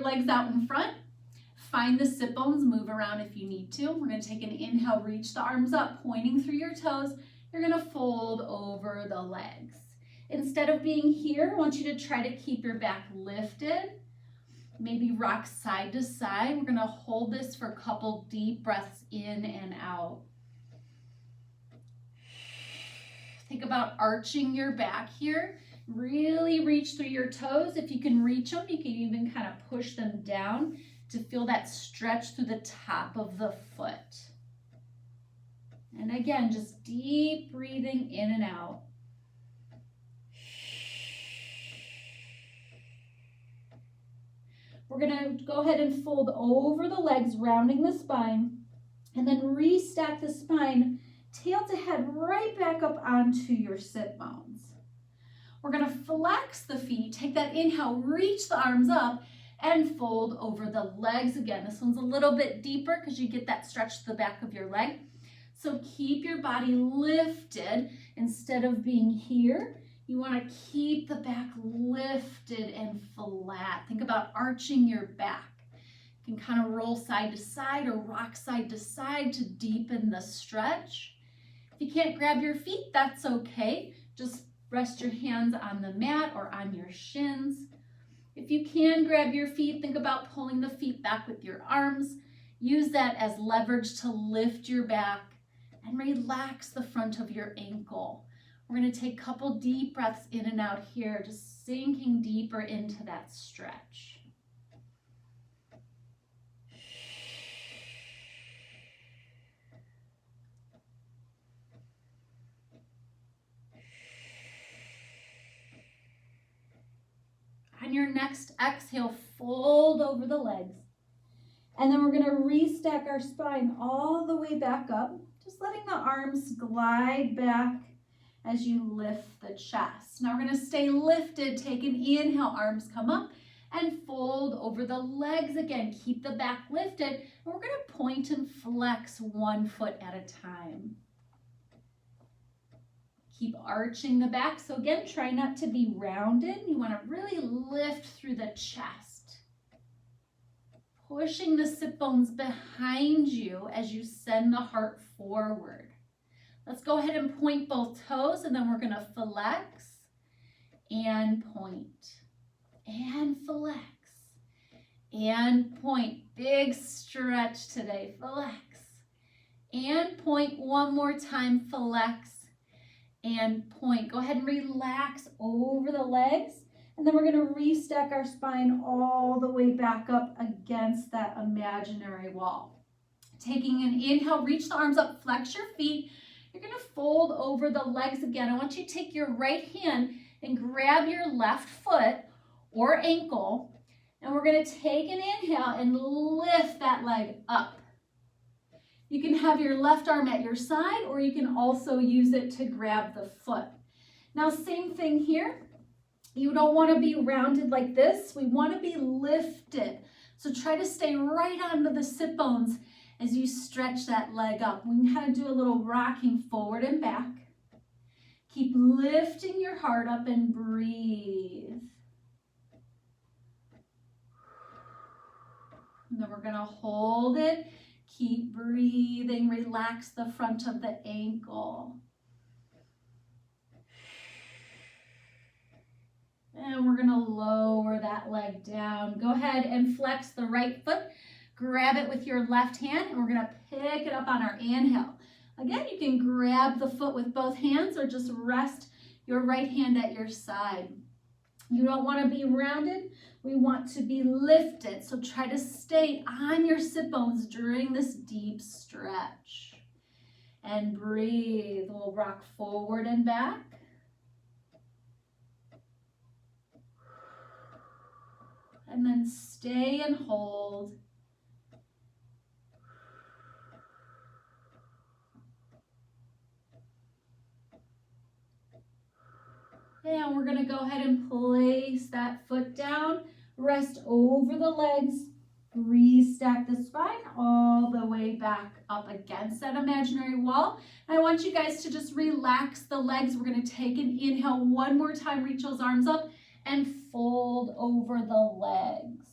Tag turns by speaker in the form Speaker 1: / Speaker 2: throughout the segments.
Speaker 1: legs out in front. Find the sit bones, move around if you need to. We're going to take an inhale, reach the arms up, pointing through your toes. You're going to fold over the legs. Instead of being here, I want you to try to keep your back lifted. Maybe rock side to side. We're going to hold this for a couple deep breaths in and out. Think about arching your back here. Really reach through your toes. If you can reach them, you can even kind of push them down to feel that stretch through the top of the foot. And again, just deep breathing in and out. We're going to go ahead and fold over the legs, rounding the spine, and then restack the spine, tail to head, right back up onto your sit bones. We're going to flex the feet, take that inhale, reach the arms up, and fold over the legs again. This one's a little bit deeper because you get that stretch to the back of your leg. So keep your body lifted instead of being here. You want to keep the back lifted and flat. Think about arching your back. You can kind of roll side to side or rock side to side to deepen the stretch. If you can't grab your feet, that's okay. Just rest your hands on the mat or on your shins. If you can grab your feet, think about pulling the feet back with your arms. Use that as leverage to lift your back and relax the front of your ankle. We're going to take a couple deep breaths in and out here, just sinking deeper into that stretch. On your next exhale, fold over the legs. And then we're going to restack our spine all the way back up, just letting the arms glide back as you lift the chest. Now we're going to stay lifted, take an inhale, arms come up, and fold over the legs again. Keep the back lifted, and we're going to point and flex one foot at a time. Keep arching the back. So again, try not to be rounded. You want to really lift through the chest. Pushing the sit bones behind you as you send the heart forward. Let's go ahead and point both toes, and then we're going to flex and point and flex and point. Big stretch today. Flex and point. One more time. Flex and point. Go ahead and relax over the legs, and then we're going to restack our spine all the way back up against that imaginary wall. Taking an inhale, reach the arms up, flex your feet. You're going to fold over the legs again. I want you to take your right hand and grab your left foot or ankle, and we're going to take an inhale and lift that leg up. You can have your left arm at your side, or you can also use it to grab the foot. Now, same thing here. You don't want to be rounded like this. We want to be lifted. So try to stay right onto the sit bones as you stretch that leg up. We can kind of do a little rocking forward and back. Keep lifting your heart up and breathe. And then we're going to hold it. Keep breathing. Relax the front of the ankle. And we're going to lower that leg down. Go ahead and flex the right foot. Grab it with your left hand, and we're going to pick it up on our inhale. Again, you can grab the foot with both hands or just rest your right hand at your side. You don't want to be rounded. We want to be lifted. So try to stay on your sit bones during this deep stretch. And breathe. We'll rock forward and back. And then stay and hold. And we're going to go ahead and place that foot down, rest over the legs, restack the spine all the way back up against that imaginary wall. And I want you guys to just relax the legs. We're going to take an inhale one more time, reach those arms up and fold over the legs.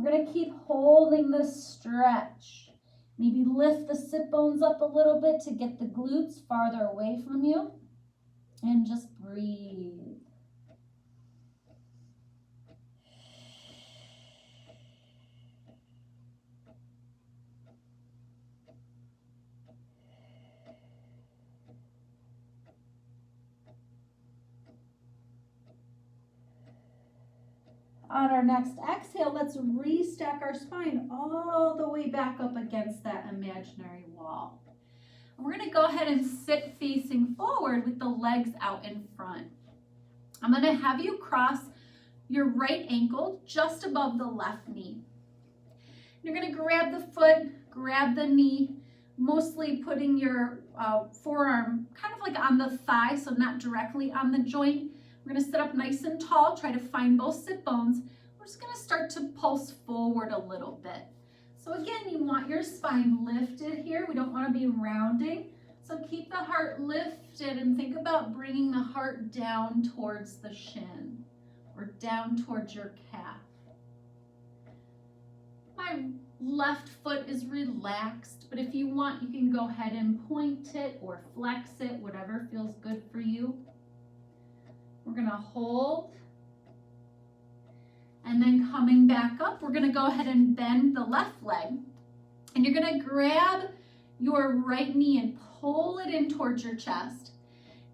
Speaker 1: We're going to keep holding this stretch. Maybe lift the sit bones up a little bit to get the glutes farther away from you. And just breathe. On our next exhale, let's restack our spine all the way back up against that imaginary wall. And we're going to go ahead and sit facing forward with the legs out in front. I'm going to have you cross your right ankle just above the left knee. You're going to grab the foot, grab the knee, mostly putting your forearm kind of like on the thigh, so not directly on the joint. We're going to sit up nice and tall, try to find both sit bones. We're just going to start to pulse forward a little bit. So again, you want your spine lifted here. We don't want to be rounding. So keep the heart lifted and think about bringing the heart down towards the shin or down towards your calf. My left foot is relaxed, but if you want, you can go ahead and point it or flex it, whatever feels good for you. We're going to hold, and then coming back up, we're going to go ahead and bend the left leg, and you're going to grab your right knee and pull it in towards your chest.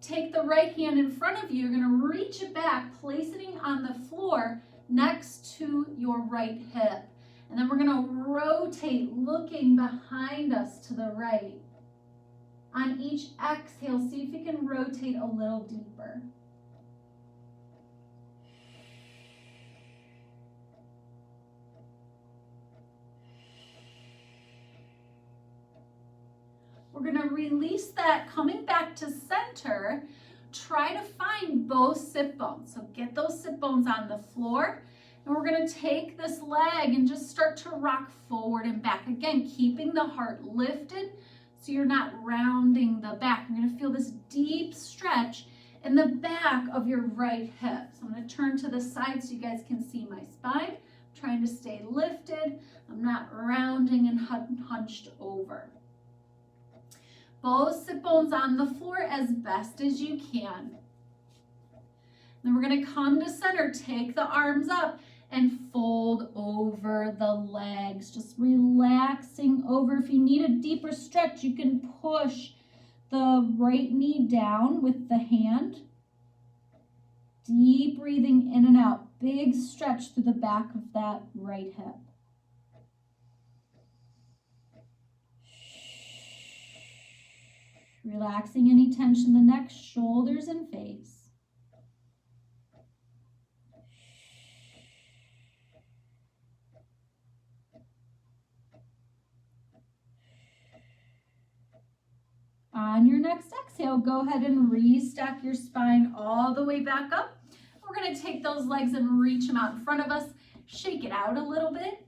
Speaker 1: Take the right hand in front of you, you're going to reach it back, placing it on the floor next to your right hip, and then we're going to rotate, looking behind us to the right. On each exhale, see if you can rotate a little deeper. We're going to release that, coming back to center. Try to find both sit bones. So get those sit bones on the floor. And we're going to take this leg and just start to rock forward and back. Again, keeping the heart lifted so you're not rounding the back. You're going to feel this deep stretch in the back of your right hip. So I'm going to turn to the side so you guys can see my spine. I'm trying to stay lifted. I'm not rounding and hunched over. Both sit bones on the floor as best as you can. Then we're going to come to center, take the arms up and fold over the legs, just relaxing over. If you need a deeper stretch, you can push the right knee down with the hand. Deep breathing in and out, big stretch through the back of that right hip. Relaxing any tension in the neck, shoulders, and face. On your next exhale, go ahead and restack your spine all the way back up. We're going to take those legs and reach them out in front of us, shake it out a little bit,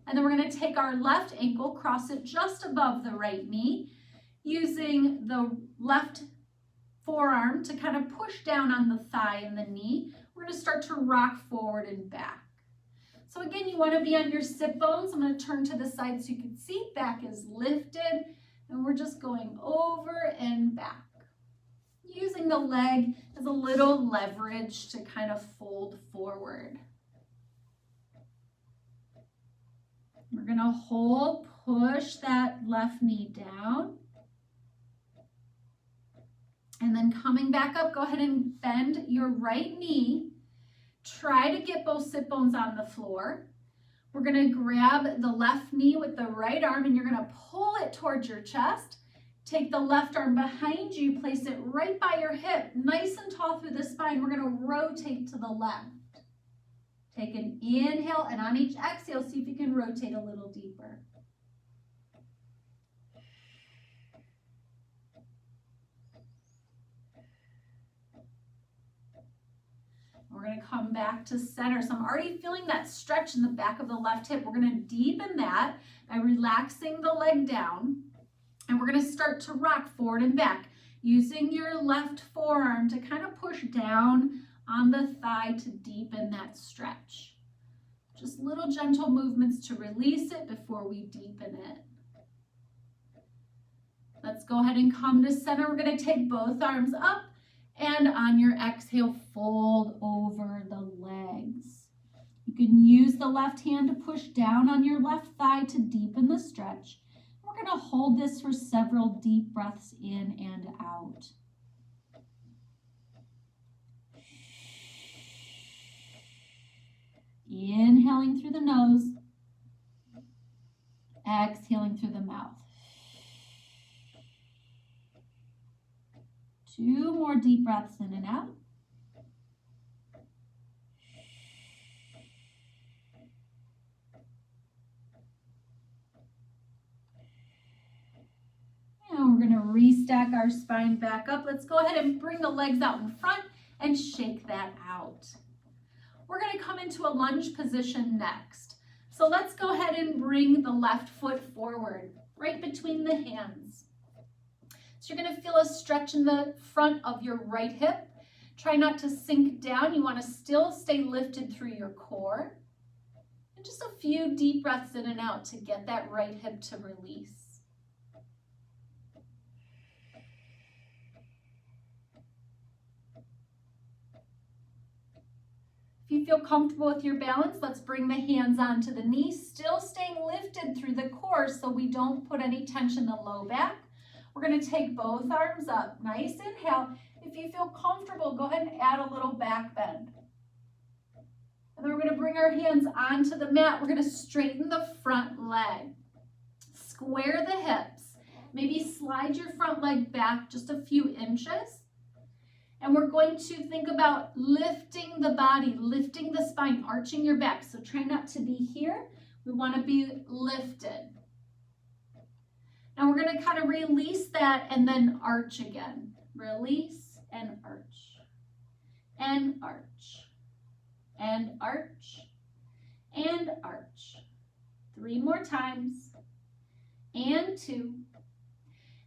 Speaker 1: and then we're going to take our left ankle, cross it just above the right knee, using the left forearm to kind of push down on the thigh and the knee. We're going to start to rock forward and back. So again, you want to be on your sit bones. I'm going to turn to the side so you can see. Back is lifted, and we're just going over and back. Using the leg as a little leverage to kind of fold forward. We're going to hold, push that left knee down. And then coming back up, go ahead and bend your right knee. Try to get both sit bones on the floor. We're going to grab the left knee with the right arm and you're going to pull it towards your chest. Take the left arm behind you, place it right by your hip, nice and tall through the spine. We're going to rotate to the left. Take an inhale, and on each exhale, see if you can rotate a little deeper. We're going to come back to center. So I'm already feeling that stretch in the back of the left hip. We're going to deepen that by relaxing the leg down. And we're going to start to rock forward and back, using your left forearm to kind of push down on the thigh to deepen that stretch. Just little gentle movements to release it before we deepen it. Let's go ahead and come to center. We're going to take both arms up, and on your exhale, fold over the legs. You can use the left hand to push down on your left thigh to deepen the stretch. We're going to hold this for several deep breaths in and out. Inhaling through the nose, exhaling through the mouth. 2 more deep breaths in and out. And we're going to restack our spine back up. Let's go ahead and bring the legs out in front and shake that out. We're going to come into a lunge position next. So let's go ahead and bring the left foot forward, right between the hands. So you're going to feel a stretch in the front of your right hip. Try not to sink down. You want to still stay lifted through your core. And just a few deep breaths in and out to get that right hip to release. If you feel comfortable with your balance, let's bring the hands onto the knees, still staying lifted through the core so we don't put any tension in the low back. We're going to take both arms up. Nice inhale. If you feel comfortable, go ahead and add a little back bend. And then we're going to bring our hands onto the mat. We're going to straighten the front leg. Square the hips. Maybe slide your front leg back just a few inches. And we're going to think about lifting the body, lifting the spine, arching your back. So try not to be here. We want to be lifted. Now we're going to kind of release that and then arch again. Release and arch. And arch. And arch. And arch. 3 more times. And 2.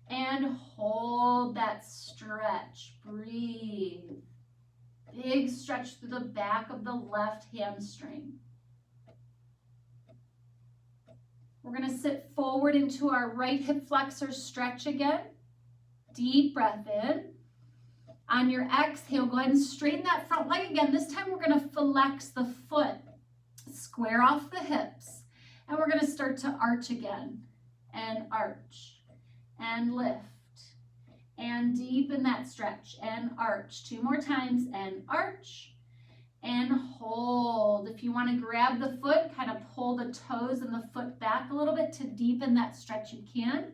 Speaker 1: And hold that stretch. Breathe. Big stretch through the back of the left hamstring. We're going to sit forward into our right hip flexor stretch again. Deep breath in. On your exhale, go ahead and straighten that front leg again. This time we're going to flex the foot. Square off the hips. And we're going to start to arch again. And arch. And lift, and deepen that stretch, and arch. 2 more times, and arch, and hold. If you want to grab the foot, kind of pull the toes and the foot back a little bit to deepen that stretch, you can.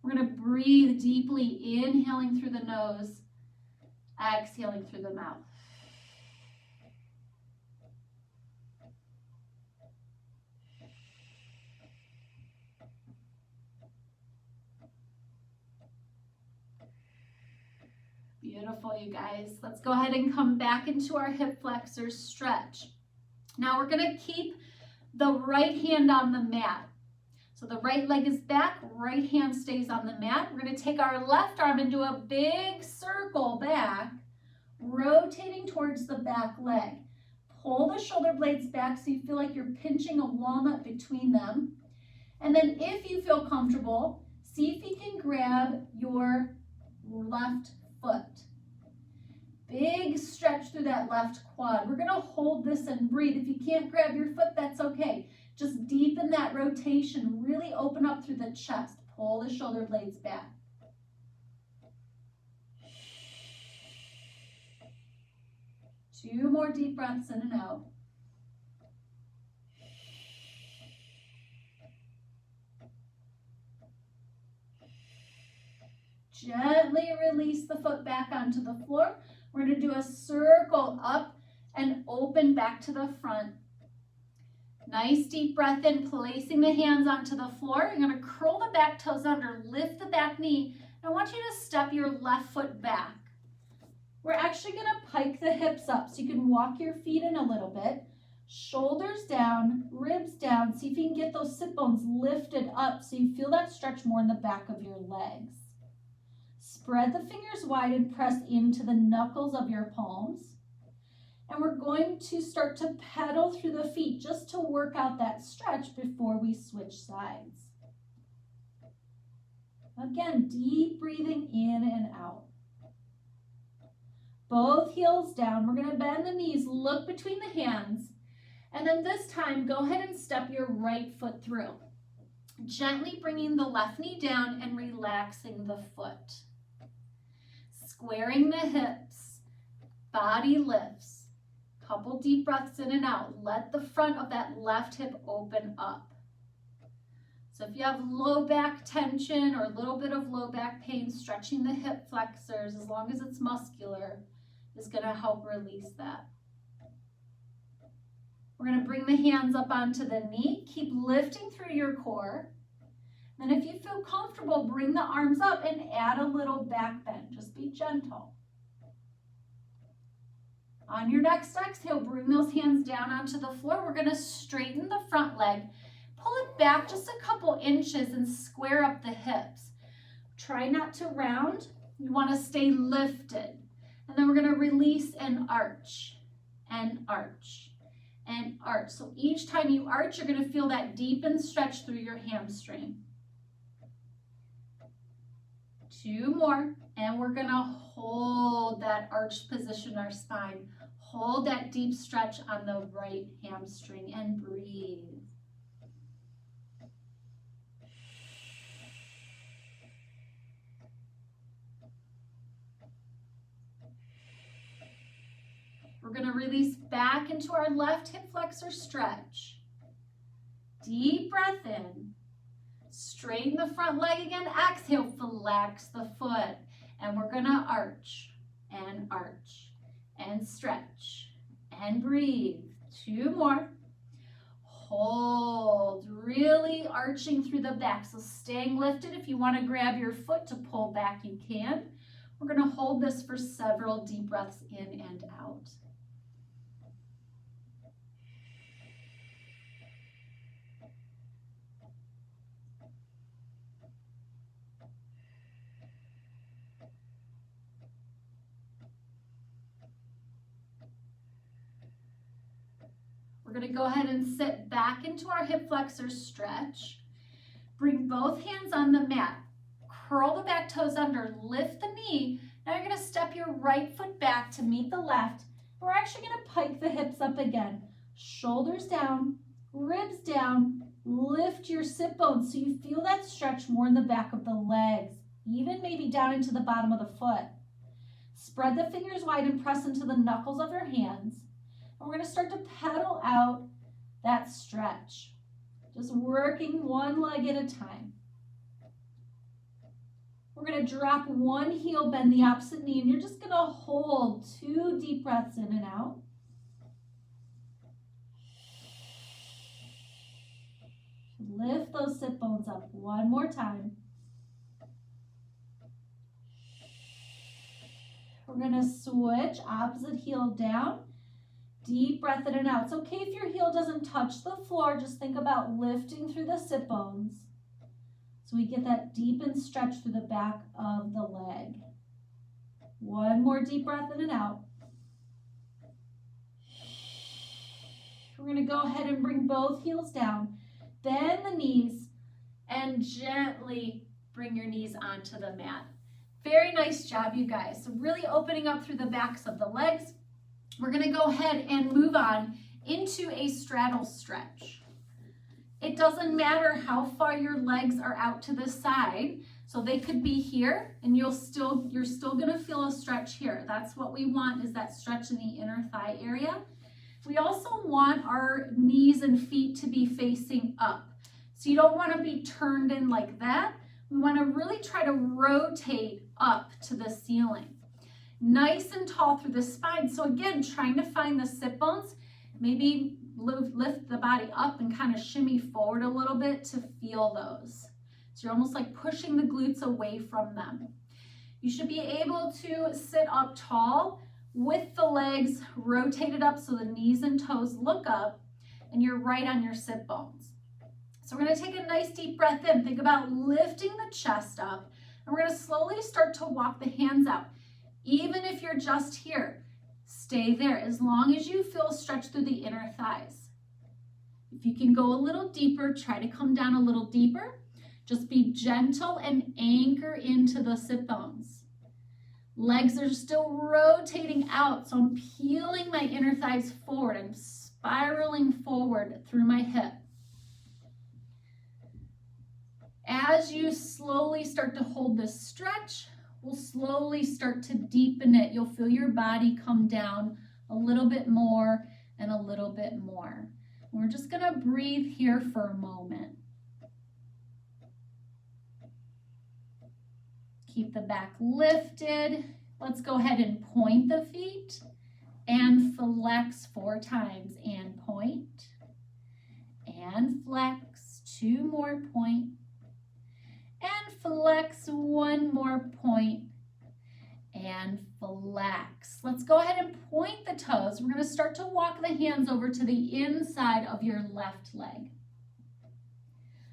Speaker 1: We're going to breathe deeply, inhaling through the nose, exhaling through the mouth. Beautiful, you guys. Let's go ahead and come back into our hip flexor stretch. Now we're going to keep the right hand on the mat. So the right leg is back, right hand stays on the mat. We're going to take our left arm and do a big circle back, rotating towards the back leg. Pull the shoulder blades back so you feel like you're pinching a walnut between them. And then if you feel comfortable, see if you can grab your left foot. Big stretch through that left quad. We're going to hold this and breathe. If you can't grab your foot, that's okay. Just deepen that rotation. Really open up through the chest. Pull the shoulder blades back. Two more deep breaths in and out. Gently release the foot back onto the floor. We're going to do a circle up and open back to the front. Nice deep breath in, placing the hands onto the floor. You're going to curl the back toes under, lift the back knee. I want you to step your left foot back. We're actually going to pike the hips up so you can walk your feet in a little bit. Shoulders down, ribs down. See if you can get those sit bones lifted up so you feel that stretch more in the back of your legs. Spread the fingers wide and press into the knuckles of your palms. And we're going to start to pedal through the feet just to work out that stretch before we switch sides. Again, deep breathing in and out. Both heels down. We're going to bend the knees, look between the hands, and then this time go ahead and step your right foot through. Gently bringing the left knee down and relaxing the foot. Squaring the hips, body lifts. Couple deep breaths in and out. Let the front of that left hip open up. So if you have low back tension or a little bit of low back pain, stretching the hip flexors, as long as it's muscular, is going to help release that. We're going to bring the hands up onto the knee. Keep lifting through your core. And if you feel comfortable, bring the arms up and add a little back bend. Just be gentle. On your next exhale, bring those hands down onto the floor. We're going to straighten the front leg. Pull it back just a couple inches and square up the hips. Try not to round. You want to stay lifted. And then we're going to release and arch, and arch, and arch. So each time you arch, you're going to feel that deepen stretch through your hamstring. 2 more, and we're going to hold that arched position in our spine. Hold that deep stretch on the right hamstring and breathe. We're going to release back into our left hip flexor stretch. Deep breath in. Straighten the front leg again. Exhale, flex the foot. And we're going to arch and stretch and breathe. 2 more. Hold, really arching through the back. So staying lifted. If you want to grab your foot to pull back, you can. We're going to hold this for several deep breaths in and out. We're going to go ahead and sit back into our hip flexor stretch. Bring both hands on the mat. Curl the back toes under, lift the knee. Now you're going to step your right foot back to meet the left. We're actually going to pike the hips up again. Shoulders down, ribs down. Lift your sit bones so you feel that stretch more in the back of the legs, even maybe down into the bottom of the foot. Spread the fingers wide and press into the knuckles of your hands. And we're going to start to pedal out that stretch. Just working one leg at a time. We're going to drop one heel, bend the opposite knee, and you're just going to hold 2 deep breaths in and out. Lift those sit bones up one more time. We're going to switch, opposite heel down. Deep breath in and out. It's okay if your heel doesn't touch the floor. Just think about lifting through the sit bones. So we get that deepened stretch through the back of the leg. One more deep breath in and out. We're going to go ahead and bring both heels down. Bend the knees and gently bring your knees onto the mat. Very nice job, you guys. So really opening up through the backs of the legs. We're going to go ahead and move on into a straddle stretch. It doesn't matter how far your legs are out to the side. So they could be here and you're still going to feel a stretch here. That's what we want, is that stretch in the inner thigh area. We also want our knees and feet to be facing up. So you don't want to be turned in like that. We want to really try to rotate up to the ceiling. Nice and tall through the spine. So again, trying to find the sit bones, maybe lift the body up and kind of shimmy forward a little bit to feel those. So you're almost like pushing the glutes away from them. You should be able to sit up tall with the legs rotated up so the knees and toes look up and you're right on your sit bones. So we're going to take a nice deep breath in. Think about lifting the chest up, and we're going to slowly start to walk the hands out. Even if you're just here, Stay there as long as you feel stretch through the inner thighs. If you can go a little deeper, try to come down a little deeper. Just be gentle and anchor into the sit bones. Legs are still rotating out, so I'm peeling my inner thighs forward. I'm spiraling forward through my hip. As you slowly start to hold this stretch, we'll slowly start to deepen it. You'll feel your body come down a little bit more and a little bit more. We're just going to breathe here for a moment. Keep the back lifted. Let's go ahead and point the feet and flex 4 times. And point and flex. 2 more point. And flex 1 more point. And flex. Let's go ahead and point the toes. We're going to start to walk the hands over to the inside of your left leg.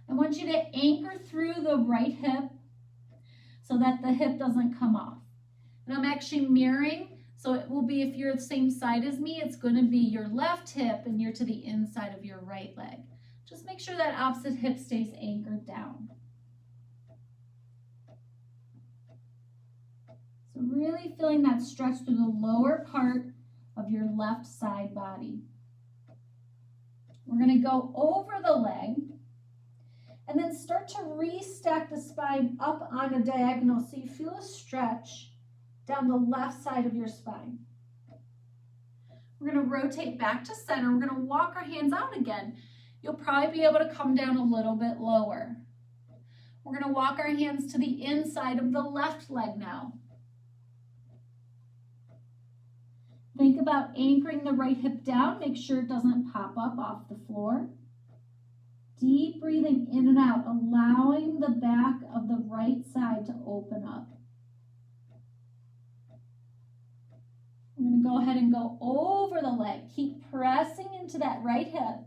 Speaker 1: I want you to anchor through the right hip so that the hip doesn't come off. And I'm actually mirroring, so it will be, if you're the same side as me, it's going to be your left hip and you're to the inside of your right leg. Just make sure that opposite hip stays anchored down. So really feeling that stretch through the lower part of your left side body. We're going to go over the leg and then start to restack the spine up on a diagonal so you feel a stretch down the left side of your spine. We're going to rotate back to center. We're going to walk our hands out again. You'll probably be able to come down a little bit lower. We're going to walk our hands to the inside of the left leg now. Think about anchoring the right hip down. Make sure it doesn't pop up off the floor. Deep breathing in and out, allowing the back of the right side to open up. We're going to go ahead and go over the leg. Keep pressing into that right hip.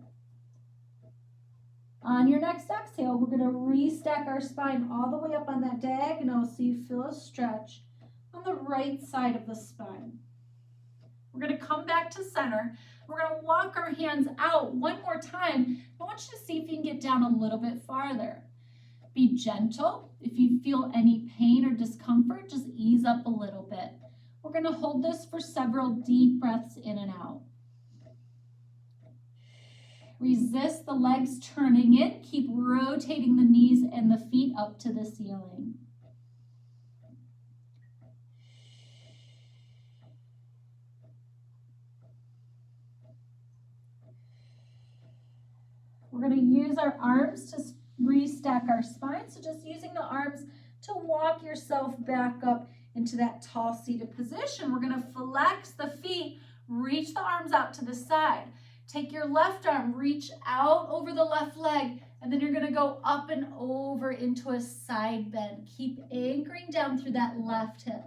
Speaker 1: On your next exhale, we're going to restack our spine all the way up on that diagonal so you feel a stretch on the right side of the spine. We're going to come back to center. We're going to walk our hands out one more time. I want you to see if you can get down a little bit farther. Be gentle. If you feel any pain or discomfort, just ease up a little bit. We're going to hold this for several deep breaths in and out. Resist the legs turning in. Keep rotating the knees and the feet up to the ceiling. We're going to use our arms to restack our spine. So just using the arms to walk yourself back up into that tall seated position. We're going to flex the feet, reach the arms out to the side. Take your left arm, reach out over the left leg, and then you're going to go up and over into a side bend. Keep anchoring down through that left hip.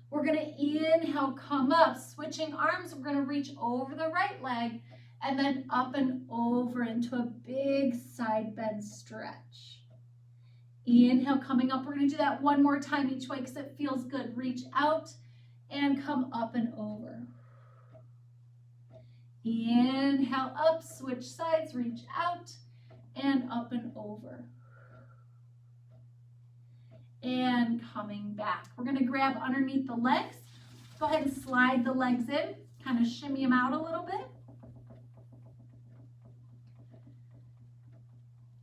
Speaker 1: We're going to inhale, come up, switching arms. We're going to reach over the right leg and then up and over into a big side bend stretch. Inhale, coming up. We're going to do that one more time each way because it feels good. Reach out and come up and over. Inhale, up, switch sides, reach out and up and over. And coming back. We're going to grab underneath the legs. Go ahead and slide the legs in, kind of shimmy them out a little bit.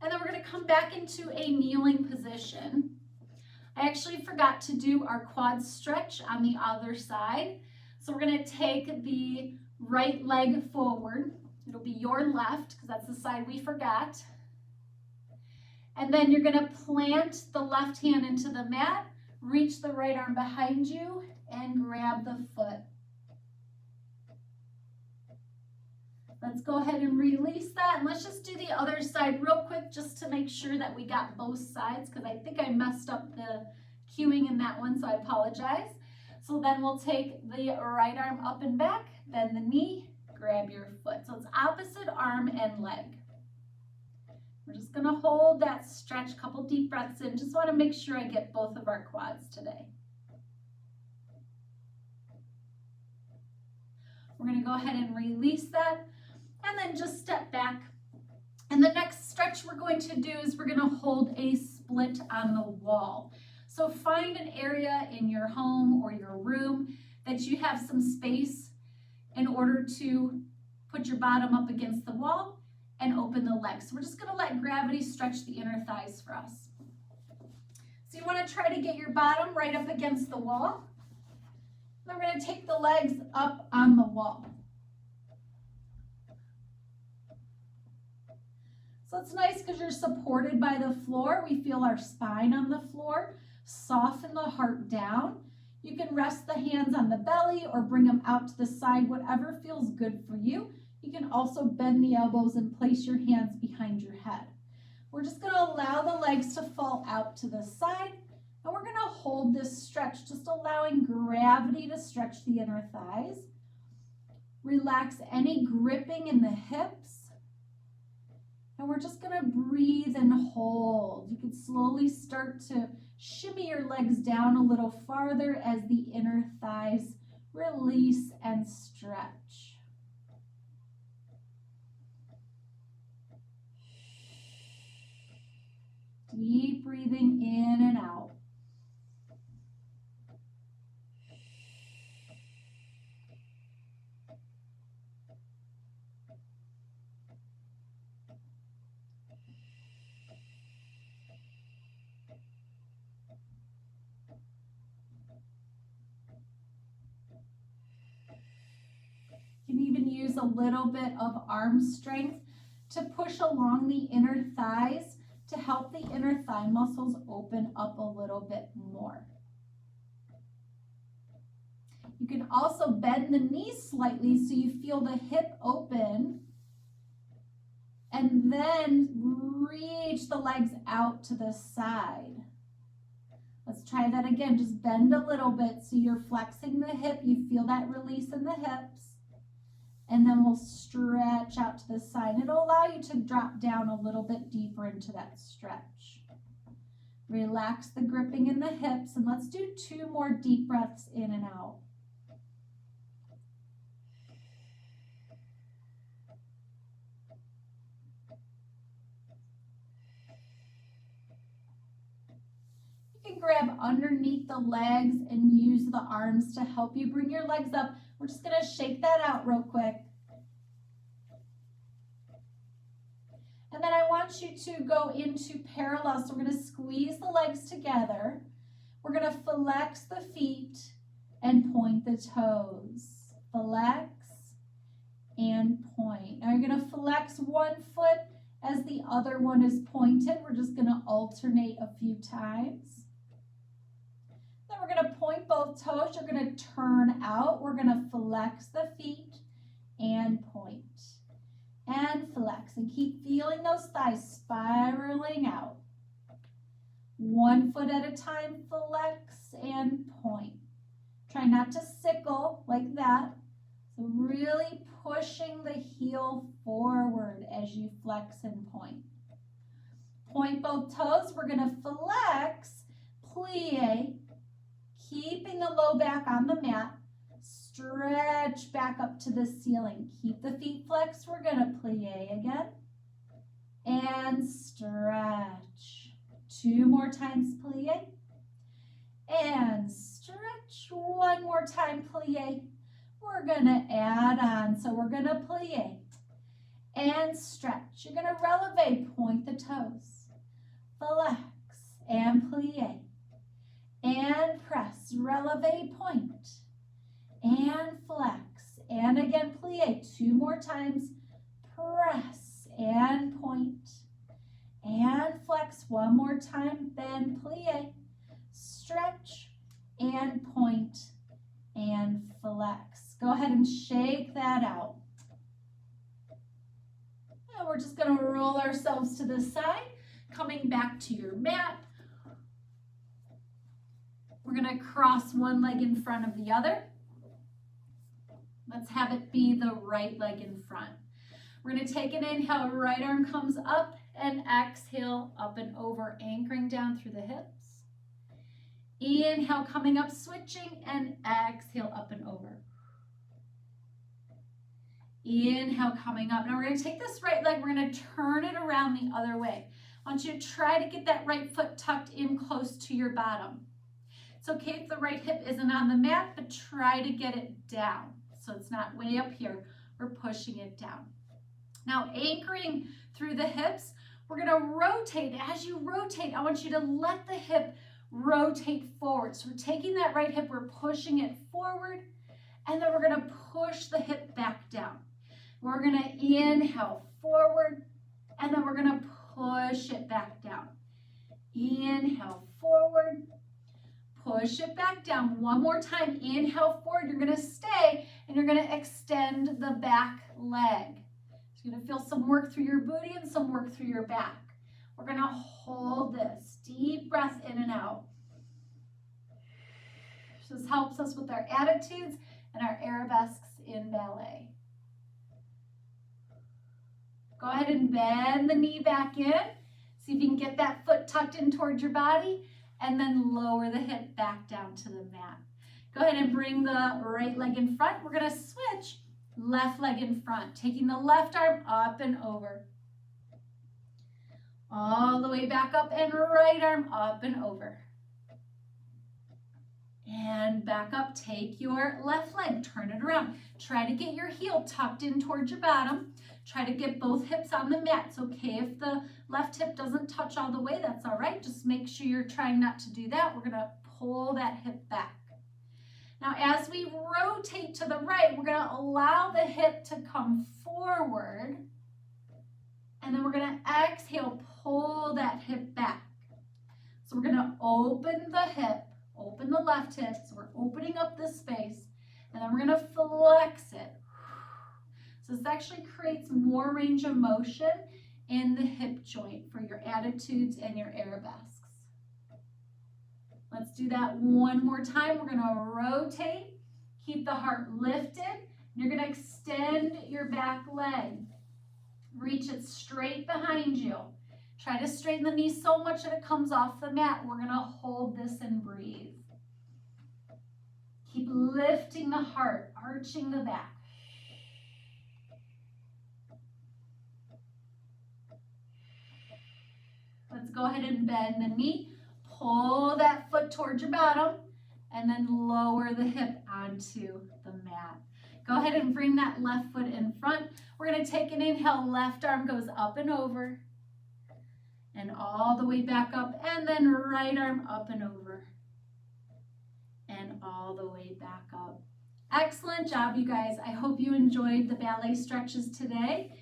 Speaker 1: And then we're going to come back into a kneeling position. I actually forgot to do our quad stretch on the other side. So we're going to take the right leg forward. It'll be your left because that's the side we forgot. And then you're going to plant the left hand into the mat, reach the right arm behind you, and grab the foot. Let's go ahead and release that. And let's just do the other side real quick just to make sure that we got both sides because I think I messed up the cueing in that one, so I apologize. So then we'll take the right arm up and back, bend the knee, grab your foot. So it's opposite arm and leg. We're just going to hold that stretch, couple deep breaths in. Just want to make sure I get both of our quads today. We're going to go ahead and release that and then just step back. And the next stretch we're going to do is we're going to hold a split on the wall. So find an area in your home or your room that you have some space in order to put your bottom up against the wall and open the legs. So we're just going to let gravity stretch the inner thighs for us. So you want to try to get your bottom right up against the wall. Then we're going to take the legs up on the wall. So it's nice because you're supported by the floor. We feel our spine on the floor. Soften the heart down. You can rest the hands on the belly or bring them out to the side, whatever feels good for you. You can also bend the elbows and place your hands behind your head. We're just going to allow the legs to fall out to the side, and we're going to hold this stretch, just allowing gravity to stretch the inner thighs. Relax any gripping in the hips. And we're just going to breathe and hold. You can slowly start to shimmy your legs down a little farther as the inner thighs release and stretch. Deep breathing in and out. You can even use a little bit of arm strength to push along the inner thighs to help the inner thigh muscles open up a little bit more. You can also bend the knees slightly so you feel the hip open, and then reach the legs out to the side. Let's try that again. Just bend a little bit so you're flexing the hip. You feel that release in the hips. And then we'll stretch out to the side. It'll allow you to drop down a little bit deeper into that stretch. Relax the gripping in the hips, and let's do 2 more deep breaths in and out. You can grab underneath the legs and use the arms to help you bring your legs up. We're just going to shake that out real quick. And then I want you to go into parallel. So we're going to squeeze the legs together. We're going to flex the feet and point the toes. Flex and point. Now you're going to flex one foot as the other one is pointed. We're just going to alternate a few times. Then we're going to point both toes. You're going to turn out. We're going to flex the feet and point. And flex. And keep feeling those thighs spiraling out. One foot at a time, flex and point. Try not to sickle like that. So really pushing the heel forward as you flex and point. Point both toes. We're going to flex, plie, keeping the low back on the mat. Stretch back up to the ceiling. Keep the feet flexed. We're going to plie again. And stretch. 2 more times, plie. And stretch. 1 more time, plie. We're going to add on. So we're going to plie. And stretch. You're going to releve. Point the toes. Flex. And plie. And press. Releve. Point. And flex, and again plie 2 more times, press and point, and flex 1 more time, then plie, stretch and point and flex. Go ahead and shake that out. And we're just going to roll ourselves to the side, coming back to your mat. We're going to cross one leg in front of the other. Let's have it be the right leg in front. We're going to take an inhale, right arm comes up, and exhale, up and over, anchoring down through the hips. Inhale, coming up, switching, and exhale, up and over. Inhale, coming up. Now we're going to take this right leg, we're going to turn it around the other way. I want you to try to get that right foot tucked in close to your bottom. It's okay if the right hip isn't on the mat, but try to get it down so it's not way up here. We're pushing it down. Now anchoring through the hips, we're going to rotate. As you rotate, I want you to let the hip rotate forward. So we're taking that right hip, we're pushing it forward, and then we're going to push the hip back down. We're going to inhale forward, and then we're going to push it back down. Inhale forward, push it back down. One more time, inhale forward. You're going to stay, and you're going to extend the back leg. So you're going to feel some work through your booty and some work through your back. We're going to hold this. Deep breath in and out. This helps us with our attitudes and our arabesques in ballet. Go ahead and bend the knee back in. See if you can get that foot tucked in towards your body, and then lower the hip back down to the mat. Go ahead and bring the right leg in front. We're going to switch left leg in front, taking the left arm up and over. All the way back up, and right arm up and over. And back up, take your left leg, turn it around. Try to get your heel tucked in towards your bottom. Try to get both hips on the mat. It's okay if the left hip doesn't touch all the way, that's all right. Just make sure you're trying not to do that. We're gonna pull that hip back. Now, as we rotate to the right, we're gonna allow the hip to come forward, and then we're gonna exhale, pull that hip back. So we're gonna open the hip, open the left hip, so we're opening up this space, and then we're gonna flex it. So this actually creates more range of motion in the hip joint for your attitudes and your arabesques. Let's do that one more time. We're gonna rotate, keep the heart lifted. You're gonna extend your back leg. Reach it straight behind you. Try to straighten the knee so much that it comes off the mat. We're gonna hold this and breathe. Keep lifting the heart, arching the back. Let's go ahead and bend the knee. Pull that foot towards your bottom, and then lower the hip onto the mat. Go ahead and bring that left foot in front. We're going to take an inhale. Left arm goes up and over, and all the way back up, and then right arm up and over, and all the way back up. Excellent job, you guys. I hope you enjoyed the ballet stretches today.